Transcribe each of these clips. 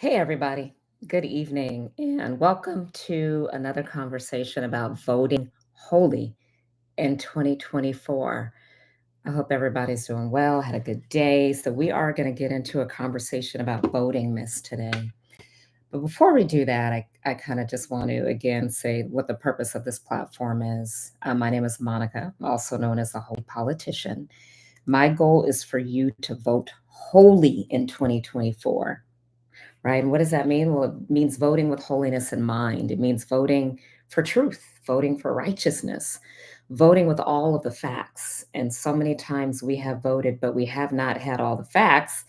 Hey, everybody. Good evening, and welcome to another conversation about voting holy in 2024. I hope everybody's doing well, had a good day. So, we are going to get into a conversation about voting myths today. But before we do that, I kind of just want to again say what the purpose of this platform is. My name is Monica, also known as the Holy Politician. My goal is for you to vote holy in 2024, right? And what does that mean? Well, it means voting with holiness in mind. It means voting for truth, voting for righteousness, voting with all of the facts. And so many times we have voted, but we have not had all the facts.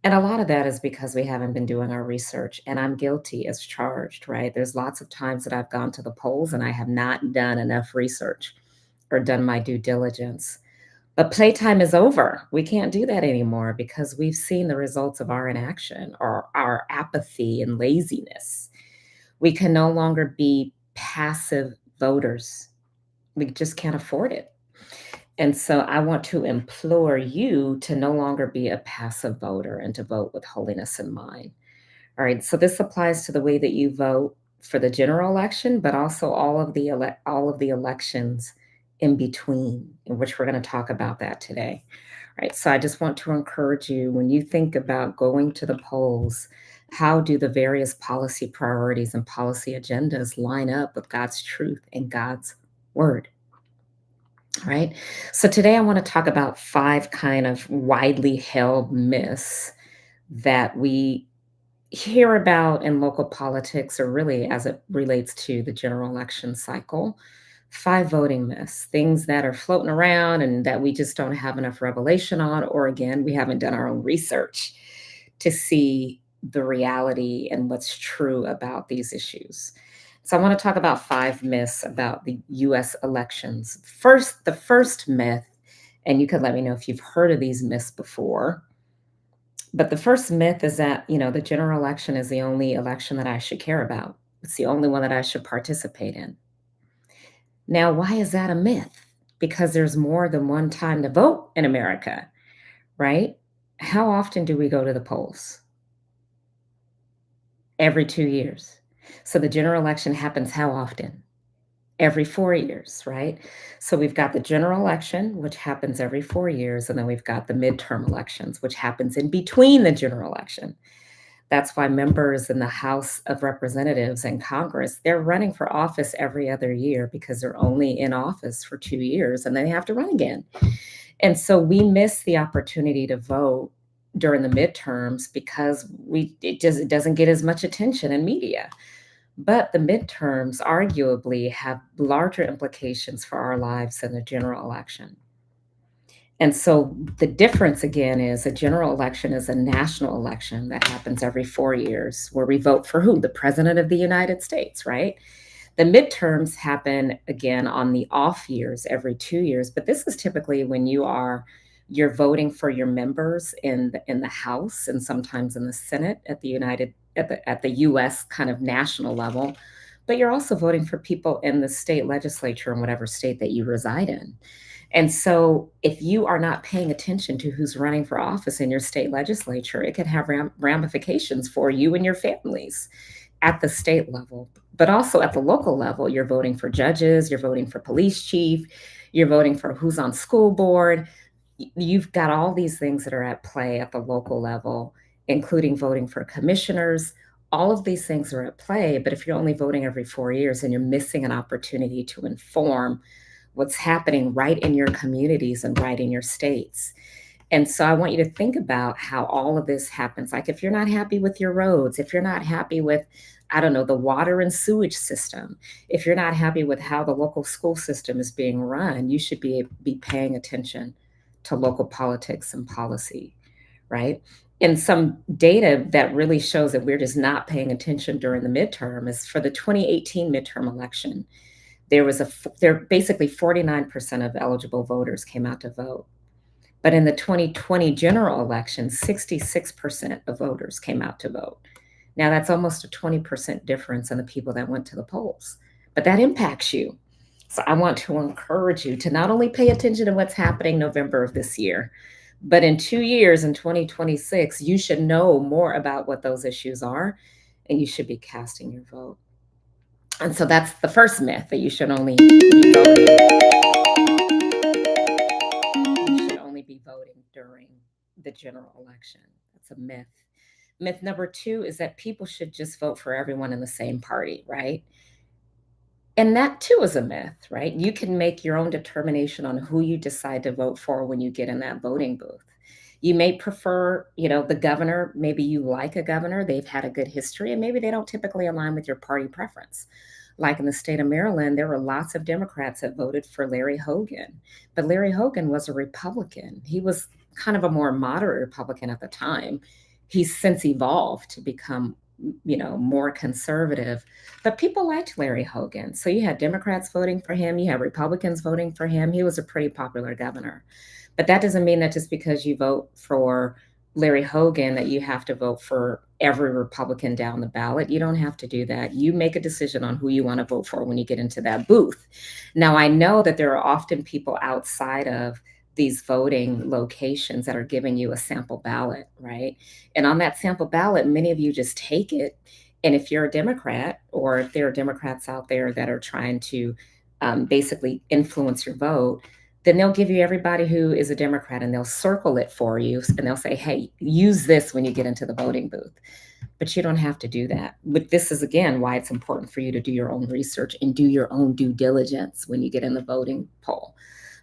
And a lot of that is because we haven't been doing our research. And I'm guilty as charged, right? There's lots of times that I've gone to the polls and I have not done enough research or done my due diligence. But playtime is over. We can't do that anymore because we've seen the results of our inaction or our apathy and laziness. We can no longer be passive voters. We just can't afford it. And so I want to implore you to no longer be a passive voter and to vote with holiness in mind. All right. So this applies to the way that you vote for the general election, but also all of the elections in between, in which we're going to talk about that today. Right. So I just want to encourage you when you think about going to the polls, how do the various policy priorities and policy agendas line up with God's truth and God's word? Right. So today I want to talk about five kind of widely held myths that we hear about in local politics or really as it relates to the general election cycle. Five voting myths, things that are floating around and that we just don't have enough revelation on, or again, we haven't done our own research to see the reality and what's true about these issues. So I want to talk about five myths about the US elections. First, the first myth, and you could let me know if you've heard of these myths before, but the first myth is that, the general election is the only election that I should care about. It's the only one that I should participate in. Now, why is that a myth? Because there's more than one time to vote in America, right? How often do we go to the polls? Every 2 years. So the general election happens how often? Every 4 years, right? So we've got the general election, which happens every 4 years, and then we've got the midterm elections, which happens in between the general election. That's why members in the House of Representatives and Congress, they're running for office every other year because they're only in office for 2 years and then they have to run again. And so we miss the opportunity to vote during the midterms because it doesn't get as much attention in media. But the midterms arguably have larger implications for our lives than the general election. And so the difference again is a general election is a national election that happens every 4 years where we vote for who? The president of the United States, right? The midterms happen again on the off years every 2 years, but this is typically when you're voting for your members in the House and sometimes in the Senate at the US kind of national level, but you're also voting for people in the state legislature in whatever state that you reside in. And so, if you are not paying attention to who's running for office in your state legislature, it can have ramifications for you and your families at the state level, but also at the local level. You're voting for judges, you're voting for police chief, you're voting for who's on school board. You've got all these things that are at play at the local level, including voting for commissioners. All of these things are at play, but if you're only voting every 4 years and you're missing an opportunity to inform what's happening right in your communities and right in your states. And so I want you to think about how all of this happens. Like if you're not happy with your roads, if you're not happy with, I don't know, the water and sewage system, if you're not happy with how the local school system is being run, you should be paying attention to local politics and policy, right? And some data that really shows that we're just not paying attention during the midterm is for the 2018 midterm election. There basically 49% of eligible voters came out to vote. But in the 2020 general election, 66% of voters came out to vote. Now that's almost a 20% difference in the people that went to the polls. But that impacts you. So I want to encourage you to not only pay attention to what's happening November of this year, But in 2 years, in 2026, you should know more about what those issues are, and you should be casting your vote. And so that's the first myth, that you should only be voting. You should only be voting during the general election. That's a myth. Myth number two is that people should just vote for everyone in the same party, right? And that too is a myth, right? You can make your own determination on who you decide to vote for when you get in that voting booth. You may prefer, the governor. Maybe you like a governor, they've had a good history, and maybe they don't typically align with your party preference. Like in the state of Maryland, there were lots of Democrats that voted for Larry Hogan, but Larry Hogan was a Republican. He was kind of a more moderate Republican at the time. He's since evolved to become, more conservative, but people liked Larry Hogan. So you had Democrats voting for him, you had Republicans voting for him. He was a pretty popular governor. But that doesn't mean that just because you vote for Larry Hogan that you have to vote for every Republican down the ballot. You don't have to do that. You make a decision on who you want to vote for when you get into that booth. Now, I know that there are often people outside of these voting locations that are giving you a sample ballot, right? And on that sample ballot, many of you just take it. And if you're a Democrat, or if there are Democrats out there that are trying to basically influence your vote, then they'll give you everybody who is a Democrat, and they'll circle it for you, and they'll say, hey, use this when you get into the voting booth. But you don't have to do that. But this is, again, why it's important for you to do your own research and do your own due diligence when you get in the voting poll.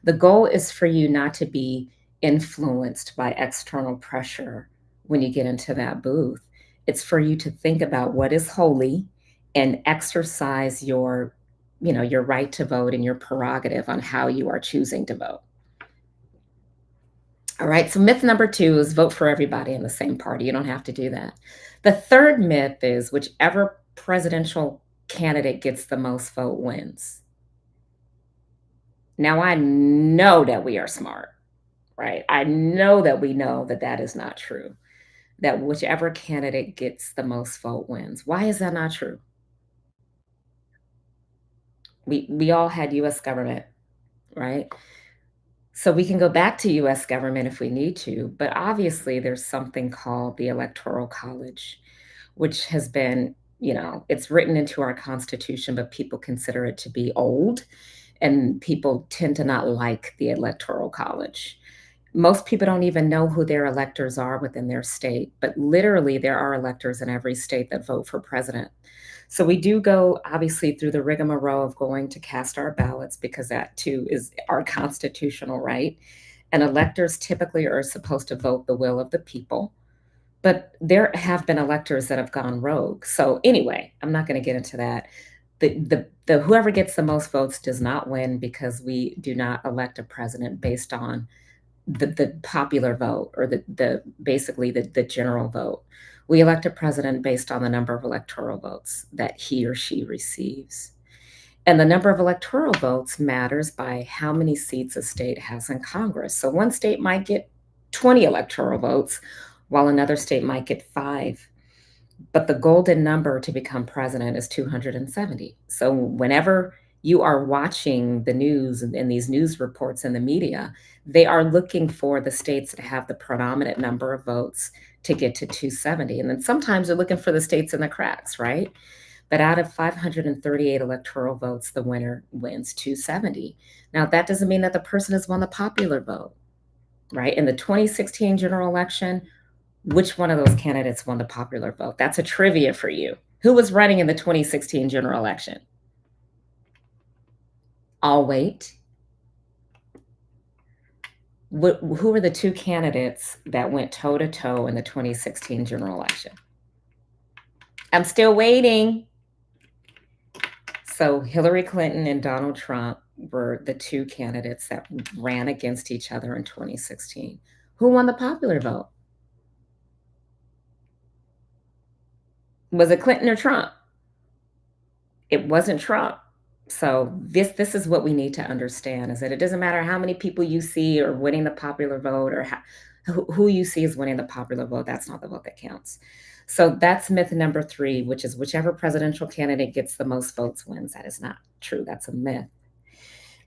The goal is for you not to be influenced by external pressure when you get into that booth. It's for you to think about what is holy and exercise your right to vote and your prerogative on how you are choosing to vote. All right, so myth number two is vote for everybody in the same party. You don't have to do that. The third myth is whichever presidential candidate gets the most vote wins. Now, I know that we are smart, right? I know that we know that that is not true, that whichever candidate gets the most vote wins. Why is that not true? We all had US government, right? So we can go back to US government if we need to, but obviously there's something called the Electoral College, which has been, it's written into our Constitution, but people consider it to be old, and people tend to not like the Electoral College. Most people don't even know who their electors are within their state, but literally there are electors in every state that vote for president. So we do go obviously through the rigmarole of going to cast our ballots, because that too is our constitutional right. And electors typically are supposed to vote the will of the people. But there have been electors that have gone rogue. So anyway, I'm not going to get into that. The whoever gets the most votes does not win, because we do not elect a president based on the popular vote, or the basically the general vote. We elect a president based on the number of electoral votes that he or she receives. And the number of electoral votes matters by how many seats a state has in Congress. So one state might get 20 electoral votes, while another state might get 5. But the golden number to become president is 270. So whenever you are watching the news and these news reports in the media, they are looking for the states that have the predominant number of votes to get to 270. And then sometimes they're looking for the states in the cracks, right? But out of 538 electoral votes, the winner wins 270. Now, that doesn't mean that the person has won the popular vote, right? In the 2016 general election, which one of those candidates won the popular vote? That's a trivia for you. Who was running in the 2016 general election? I'll wait. Who were the two candidates that went toe to toe in the 2016 general election? I'm still waiting. So Hillary Clinton and Donald Trump were the two candidates that ran against each other in 2016. Who won the popular vote? Was it Clinton or Trump? It wasn't Trump. So this is what we need to understand, is that it doesn't matter how many people you see are winning the popular vote, or who you see is winning the popular vote. That's not the vote that counts. So that's myth number 3, which is whichever presidential candidate gets the most votes wins. That is not true. That's a myth.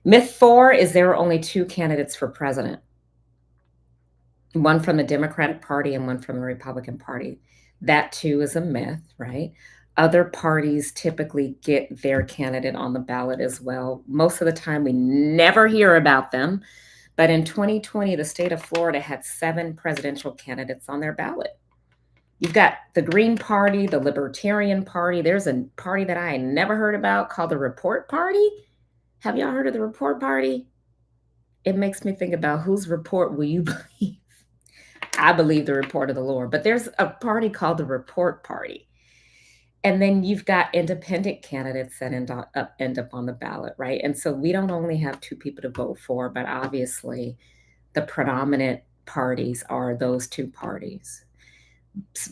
Myth 4 is there are only 2 candidates for president. one from the Democratic Party and one from the Republican Party. That too is a myth, right? Other parties typically get their candidate on the ballot as well. Most of the time, we never hear about them. But in 2020, the state of Florida had 7 presidential candidates on their ballot. You've got the Green Party, the Libertarian Party. There's a party that I never heard about called the Report Party. Have y'all heard of the Report Party? It makes me think about whose report will you believe? I believe the report of the Lord, but there's a party called the Report Party. And then you've got independent candidates that end up on the ballot, right? And so we don't only have 2 people to vote for, but obviously the predominant parties are those 2 parties.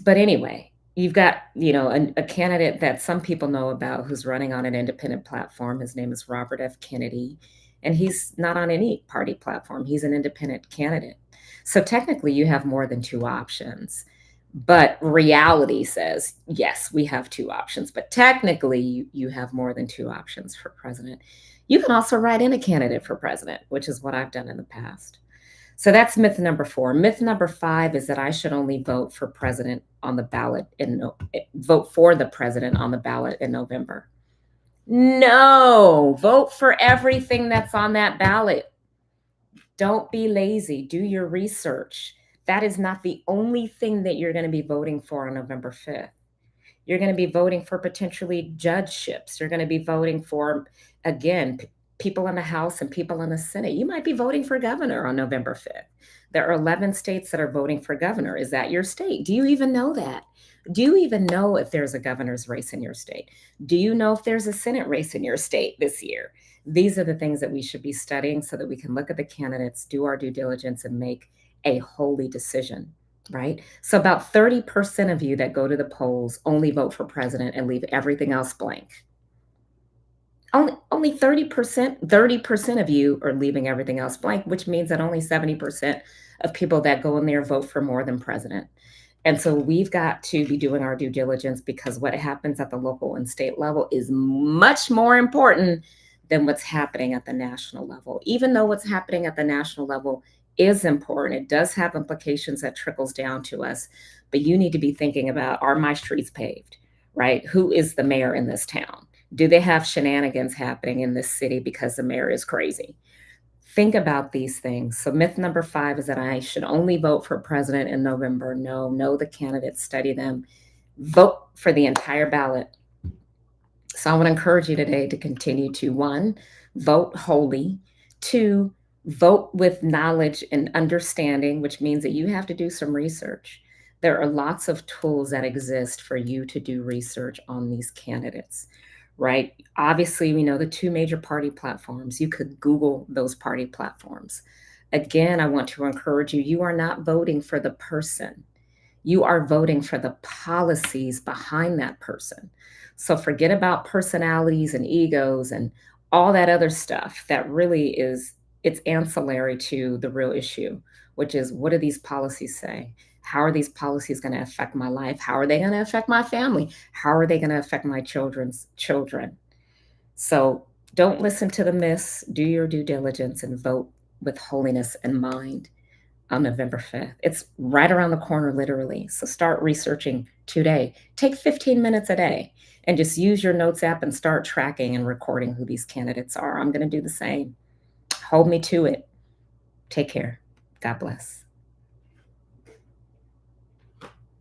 But anyway, you've got, a candidate that some people know about who's running on an independent platform. His name is Robert F. Kennedy, and he's not on any party platform. He's an independent candidate. So technically, you have more than 2 options. But reality says, yes, we have 2 options. But technically, you have more than 2 options for president. You can also write in a candidate for president, which is what I've done in the past. So that's myth number 4. Myth number 5 is that I should only vote for president on the ballot vote for the president on the ballot in November. No, vote for everything that's on that ballot. Don't be lazy. Do your research. That is not the only thing that you're going to be voting for on November 5th. You're going to be voting for potentially judgeships. You're going to be voting for, again, people in the House and people in the Senate. You might be voting for governor on November 5th. There are 11 states that are voting for governor. Is that your state? Do you even know that? Do you even know if there's a governor's race in your state? Do you know if there's a Senate race in your state this year? These are the things that we should be studying so that we can look at the candidates, do our due diligence, and make a holy decision, right? So about 30% of you that go to the polls only vote for president and leave everything else blank. Only 30% of you are leaving everything else blank, which means that only 70% of people that go in there vote for more than president. And so we've got to be doing our due diligence, because what happens at the local and state level is much more important than what's happening at the national level. Even though what's happening at the national level is important, it does have implications that trickles down to us. But you need to be thinking about, are my streets paved, right? Who is the mayor in this town? Do they have shenanigans happening in this city because the mayor is crazy? Think about these things. So myth number 5 is that I should only vote for president in November. No, know the candidates, study them, vote for the entire ballot. So I want to encourage you today to continue to, 1, vote wholly, 2, vote with knowledge and understanding, which means that you have to do some research. There are lots of tools that exist for you to do research on these candidates, right? Obviously, we know the 2 major party platforms. You could Google those party platforms. Again, I want to encourage you, you are not voting for the person. You are voting for the policies behind that person. So forget about personalities and egos and all that other stuff that really is, it's ancillary to the real issue, which is, what do these policies say? How are these policies going to affect my life? How are they going to affect my family? How are they going to affect my children's children? So don't listen to the myths, do your due diligence, and vote with holiness in mind on November 5th. It's right around the corner, literally. So start researching today. Take 15 minutes a day and just use your notes app and start tracking and recording who these candidates are. I'm going to do the same. Hold me to it. Take care. God bless.